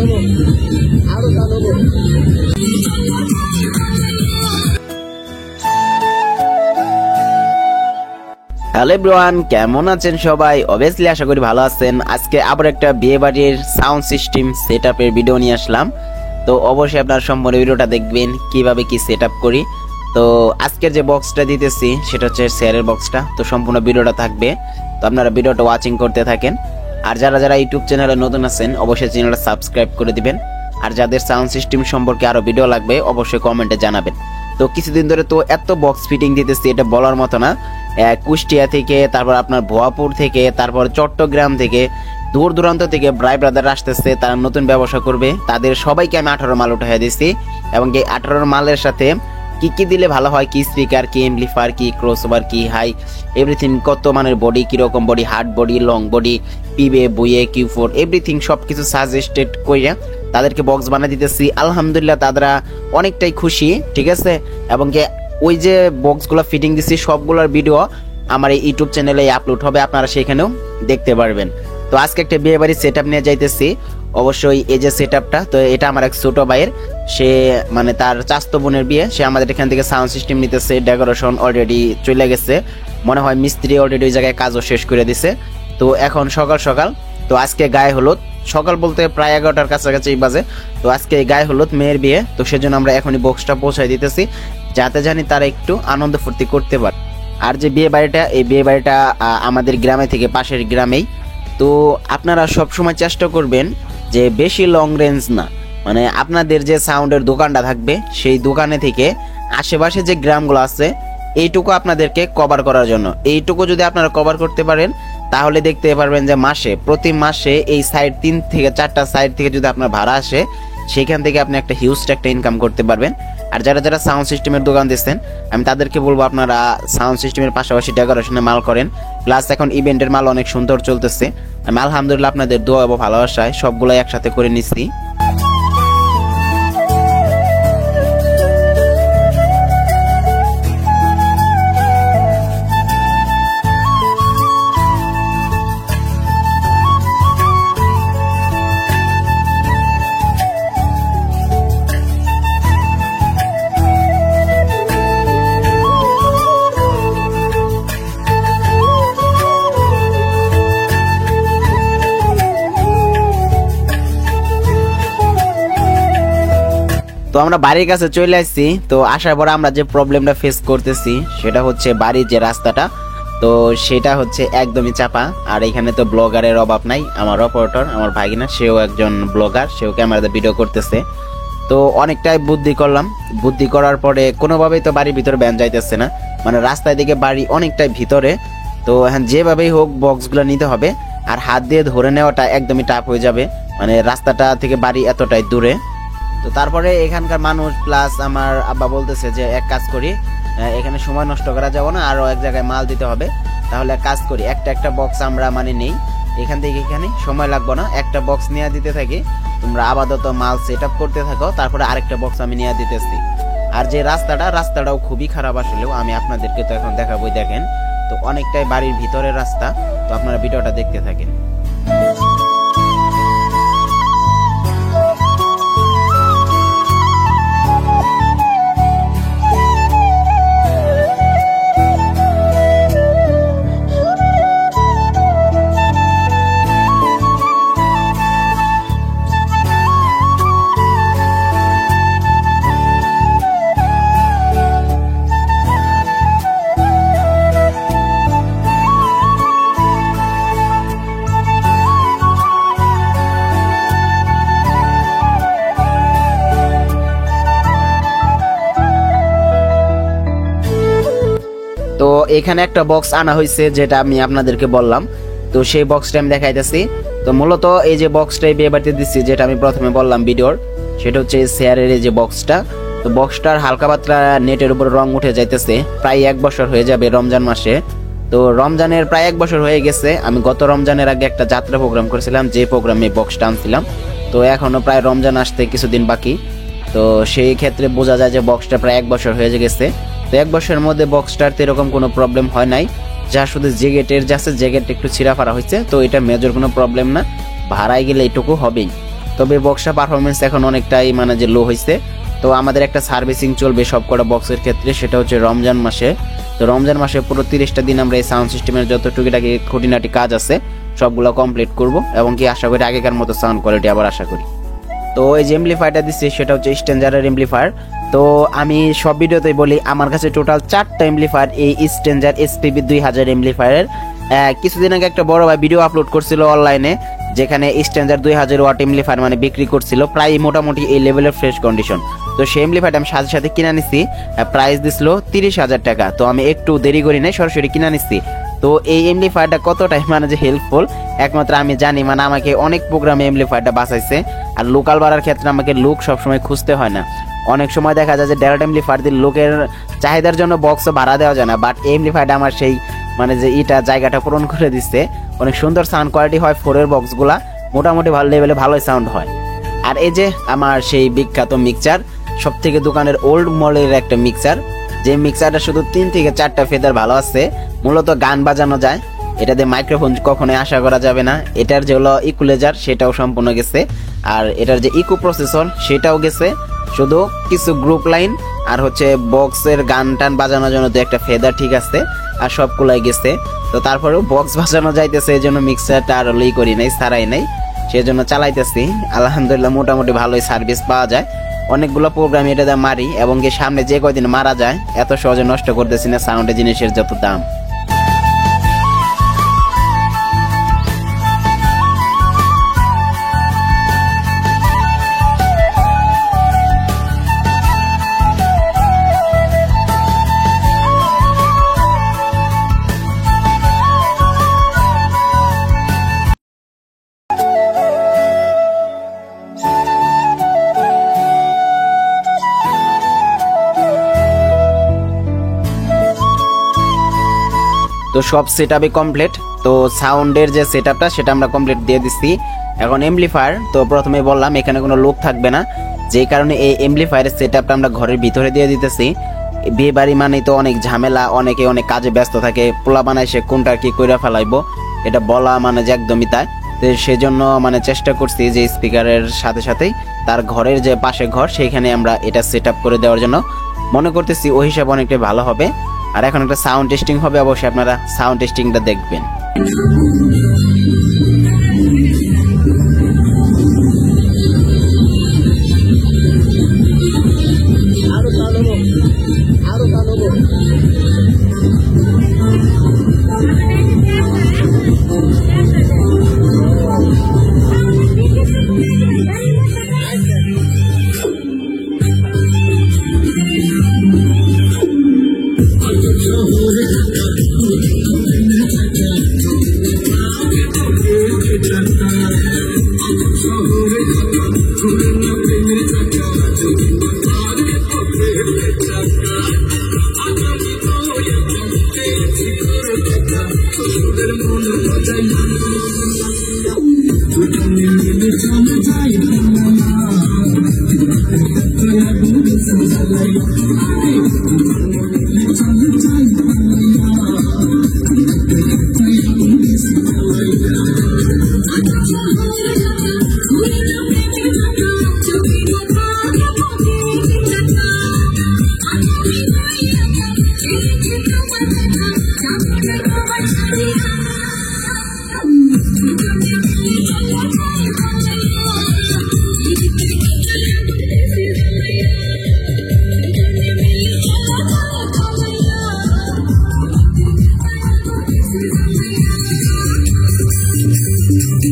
Hello everyone, কেমন আছেন সবাই? অবভিয়াসলি আশা করি ভালো আছেন। আজকে আবার একটা বিয়ে বাড়ির সাউন্ড সিস্টেম সেটআপের ভিডিও নিয়ে আসলাম। তো অবশ্যই আপনারা সম্পূর্ণ ভিডিওটা দেখবেন কিভাবে কি সেটআপ করি। তো আজকের যে বক্সটা দিতেছি সেটা হচ্ছে শেয়ারের বক্সটা। তো সম্পূর্ণ ভিডিওটা থাকবে, তো আপনারা ভিডিওটা ওয়াচিং করতে থাকেন। আর যারা যারা ইউটিউব চ্যানেলে নতুন আছেন অবশ্যই চ্যানেলটা সাবস্ক্রাইব করে দিবেন। আর যাদের সাউন্ড সিস্টেম সম্পর্কে আরো ভিডিও লাগবে অবশ্যই কমেন্টে জানাবেন। তো কিছুদিন ধরে তো এত বক্স ফিটিং দিতেছি, এটা বলার মতো না। কুষ্টিয়া থেকে, তারপর আপনার ভুয়াপুর থেকে, তারপর চট্টগ্রাম থেকে, দূর দূরান্ত থেকে ভাই ব্রাদার আসতেছে, তারা নতুন ব্যবসা করবে। তাদের সবাইকে আমি 18 মাল উঠাইয়া দিচ্ছি। এবং এই 18 মালের সাথে কি কি দিলে ভালো হয়, কি স্পিকার, কি এমপ্লিফায়ার, কি ক্রসওভার, কি হাই, এভরিথিং, কত মানের বডি, কিরকম body, hard body, long body, পিবে, বুয়ে, কিউ4, এভরিথিং সবকিছু সাজেস্টেড করে তাদেরকে বক্স বানিয়ে দিতেছি। আলহামদুলিল্লাহ তারা অনেকটাই খুশি, ঠিক আছে। এবং ওই যে বক্সগুলো ফিটিং দিচ্ছি সবগুলোর ভিডিও আমার এই ইউটিউব চ্যানেলে আপলোড হবে, আপনারা সেখানেও দেখতে পারবেন। তো আজকে একটা বিয়ে বাড়ির সেট আপ নিয়ে যাইতেছি। অবশ্যই এই যে সেট আপটা, তো এটা আমার এক ছোট ভাইয়ের, সে মানে তার চাচাতো বোনের বিয়ে, সে আমাদের এখান থেকে সাউন্ড সিস্টেম নিতেছে। ডেকোরেশন অলরেডি চলে গেছে, মনে হয় মিস্ত্রি অলরেডি ওই জায়গায় কাজও শেষ করে দিছে। তো এখন সকাল সকাল, তো আজকে গায়ে হলুদ, সকাল বলতে প্রায় 11টার কাছাকাছি বাজে। তো আজকে গায়ে হলুদ, মেয়ের বিয়ে। তো সেজন্য আমরা এখনই বক্সটা পৌঁছায় দিতেছি, যাতে জানি তারা একটু আনন্দ ফুর্তি করতে পারে। আর যে বিয়ে বাড়িটা, এই বিয়ে বাড়িটা আমাদের গ্রামে থেকে পাশের গ্রামেই। তো আপনারা সব সময় চেষ্টা করবেন যে বেশি লং রেঞ্জ না, মানে আপনাদের যে সাউন্ডের দোকানটা থাকবে সেই দোকানে থেকে আশেপাশে যে গ্রামগুলো আছে এইটুকু আপনাদেরকে কভার করার জন্য। এইটুকু যদি আপনারা কভার করতে পারেন তাহলে দেখতে পারবেন যে প্রতি মাসে এই সাইড 3 থেকে 4টা সাইড থেকে যদি আপনার ভাড়া আসে, সেখান থেকে আপনি একটা হিউজ একটা ইনকাম করতে পারবেন। আর যারা যারা সাউন্ড সিস্টেমের দোকান দিচ্ছেন আমি তাদেরকে বলবো আপনারা সাউন্ড সিস্টেমের পাশাপাশি ডেকোরেশনের মাল করেন। প্লাস এখন ইভেন্টের মাল অনেক সুন্দর চলতেছে। আমি আলহামদুলিল্লাহ আপনাদের দোয়া এবং ভালোবাসায় সবগুলো একসাথে করে নিচ্ছি। তো আমরা বাড়ির কাছে চলে আসছি। তো আসার পর আমরা যে প্রবলেমটা ফেস করতেছি সেটা হচ্ছে বাড়ির যে রাস্তাটা, তো সেটা হচ্ছে একদমই চাপা। আর এখানে তো ব্লগারের অভাব নাই। আমার অপারেটর, আমার ভাগিনা, সেও একজন ব্লগার, সেও ক্যামেরাতে ভিডিও করতেছে। তো অনেকটাই বুদ্ধি করলাম, বুদ্ধি করার পরে কোনোভাবেই তো বাড়ির ভিতরে ব্যান যাইতেছে না, মানে রাস্তায় দিকে বাড়ি অনেকটাই ভিতরে। তো হ্যাঁ, যেভাবেই হোক বক্সগুলো নিতে হবে। আর হাত দিয়ে ধরে নেওয়াটা একদমই টাফ হয়ে যাবে, মানে রাস্তাটা থেকে বাড়ি এতটাই দূরে। তো তারপরে এখানকার মানুষ প্লাস আমার আব্বা বলতেছে যে এক কাজ করি, এখানে সময় নষ্ট করা যাবে না, আরো এক জায়গায় মাল দিতে হবে। তাহলে এক কাজ করি, একটা বক্স আমরা মানে নেই, এখান থেকে এখানে সময় লাগবে না, একটা বক্স নিয়ে দিতে থাকি, তোমরা আপাতত মাল সেট আপ করতে থাকো, তারপরে আরেকটা বক্স আমি নিয়ে দিতেছি। আর যে রাস্তাটাও খুবই খারাপ আসলেও, আমি আপনাদেরকে তো এখন দেখাবোই। দেখেন, তো অনেকটাই বাড়ির ভিতরের রাস্তা। তো আপনারা ভিডিওটা দেখতে থাকেন। তো এখানে একটা বক্স আনা হয়েছে, যেটা আমি আপনাদেরকে বললাম। তো সেই বক্সটা আমি দেখাইতেছি। তো মূলত এই যে বক্সটাই বিয়ে বাড়িতে দিচ্ছি, যেটা আমি প্রথমে বললাম ভিডিওর, সেটা হচ্ছে শেয়ারের এই যে বক্সটা। তো বক্সটার হালকা পাতলা নেটের উপর রং উঠে যাইতেছে, প্রায় 1 বছর হয়ে যাবে রমজান মাসে। তো রমজানের প্রায় 1 বছর হয়ে গেছে। আমি গত রমজানের আগে একটা যাত্রা প্রোগ্রাম করেছিলাম, যে প্রোগ্রামে বক্সটা আনছিলাম। তো এখনো প্রায় রমজান আসতে কিছুদিন বাকি। তো সেই ক্ষেত্রে বোঝা যায় যে বক্সটা প্রায় 1 বছর হয়ে গেছে। তো 1 বছরের মধ্যে বক্সটার তো এরকম কোনো প্রবলেম হয় নাই, যা শুধু জ্যাকেট একটু ছিঁড়া ফাড়া হয়েছে। তো এটা মেজর কোনো প্রবলেম না, ভাড়ায় গেলে এটুকু হবেই। তবে বক্সটা পারফরমেন্স এখন অনেকটাই মানে যে লো হয়েছে। তো আমাদের একটা সার্ভিসিং চলবে সবকটা বক্সের ক্ষেত্রে, সেটা হচ্ছে রমজান মাসে। তো রমজান মাসে পুরো 30টা দিন আমরা এই সাউন্ড সিস্টেমের যত টুকিটাকি খুঁটিনাটি কাজ আছে সবগুলো কমপ্লিট করব, এবং কি আশা করি আগেকার মতো সাউন্ড কোয়ালিটি আবার আশা করি। তো এই যে এমপ্লিফায়ারটা দিচ্ছি সেটা হচ্ছে স্ট্যান্ডার্ডের এমপ্লিফায়ার। তো আমি সব ভিডিওতেই বলি আমার কাছে টোটাল 4টা এমপ্লিফায়ার এই স্ট্যান্ডার্ড এসপিবি 2000 এমপ্লিফায়ারের। কিছুদিন আগে একটা বড় ভাই ভিডিও আপলোড করছিল অনলাইনে, যেখানে স্ট্যান্ডার্ড 2000 ওয়াট এমপ্লিফায়ার মানে বিক্রি করছিল প্রায় মোটামুটি এই লেভেলের ফ্রেশ কন্ডিশন। তো সেই এমপ্লিফায়ারটা আমি সাথে সাথে কিনে নিচ্ছি, প্রাইস দিছিল 30,000 টাকা। তো আমি একটু দেরি করি নাই, সরাসরি কিনে নিচ্ছি। তো এই এমপ্লিফায়ারটা কতটাই মানে যে হেল্পফুল একমাত্র আমি জানি, মানে আমাকে অনেক প্রোগ্রামে এমপ্লিফায়ারটা বাঁচাইছে। আর লোকাল বাড়ার ক্ষেত্রে আমাকে লুক সবসময় খুঁজতে হয় না। অনেক সময় দেখা যায় যে ডাইরেক্ট এমপ্লিফায়ার দিয়ে লোকের চাহিদার জন্য বক্সও ভাড়া দেওয়া যায় না, বাট এই এমপ্লিফায়ারটা আমার সেই মানে যে জায়গাটা পূরণ করে দিচ্ছে। অনেক সুন্দর সাউন্ড কোয়ালিটি হয়, 4-এর বক্সগুলা মোটামুটি ভালো লেভেলে ভালোই সাউন্ড হয়। আর এই যে আমার সেই বিখ্যাত মিক্সচার, সব থেকে দোকানের ওল্ড মডেলের একটা মিক্সচার, যে মিক্সচারটা শুধু 3 থেকে 4টা ফেদার ভালো আছে, মূলত গান বাজানো যায়। এটাতে মাইক্রোফোন কখনোই আশা করা যাবে না। এটার যে হলো ইকুলাইজার সেটাও সম্পূর্ণ গেছে, আর এটার যে ইকো প্রসেসর সেটাও গেছে। শুধু কিছু গ্রুপ লাইন আর হচ্ছে বক্সের গান টান বাজানোর জন্য তো একটা ফেদার ঠিক আছে, আর সবগুলাই গেছে। তো তারপরেও বক্স বাজানো যাইতেছে, এই জন্য মিক্সারটা আর লই করি নাই, সারাই নাই, সেই জন্য চালাইতেছি। আলহামদুলিল্লাহ মোটামুটি ভালোই সার্ভিস পাওয়া যায়। অনেকগুলো প্রোগ্রাম এটা দিয়ে মারি, এবং কি সামনে যে কয়দিন মারা যায় এত সহজে নষ্ট করতেছি না সাউন্ডের জিনিসের যত দাম। তো সব সেটআপই কমপ্লিট। তো সাউন্ডের যে সেটআপটা সেটা আমরা কমপ্লিট দিয়ে দিচ্ছি। এখন এমপ্লিফায়ার তো প্রথমে বললাম এখানে কোনো লোক থাকবে না, যেই কারণে এই এমপ্লিফায়ারের সেটআপটা আমরা ঘরের ভিতরে দিয়ে দিতেছি। বিয়ে বাড়ি মানেই তো অনেক ঝামেলা, অনেকে অনেক কাজে ব্যস্ত থাকে, পোলা বানায় সে কোনটা কি কইরা ফেলাইবো এটা বলা মানে যে একদমই তাই। তো সেজন্য মানে চেষ্টা করছি যে স্পিকারের সাথে সাথেই তার ঘরের যে পাশে ঘর সেইখানে আমরা এটা সেটআপ করে দেওয়ার জন্য মনে করতেছি, ওই হিসাবে অনেকটাই ভালো হবে। আর এখন একটা সাউন্ড টেস্টিং হবে, অবশ্যই আপনারা সাউন্ড টেস্টিংটা দেখবেন।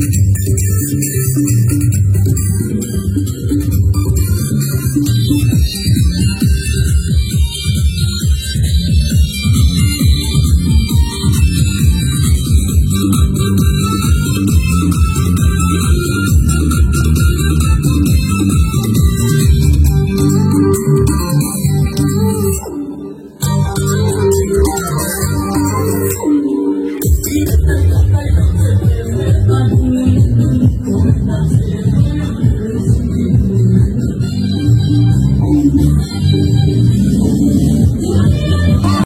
Thank you.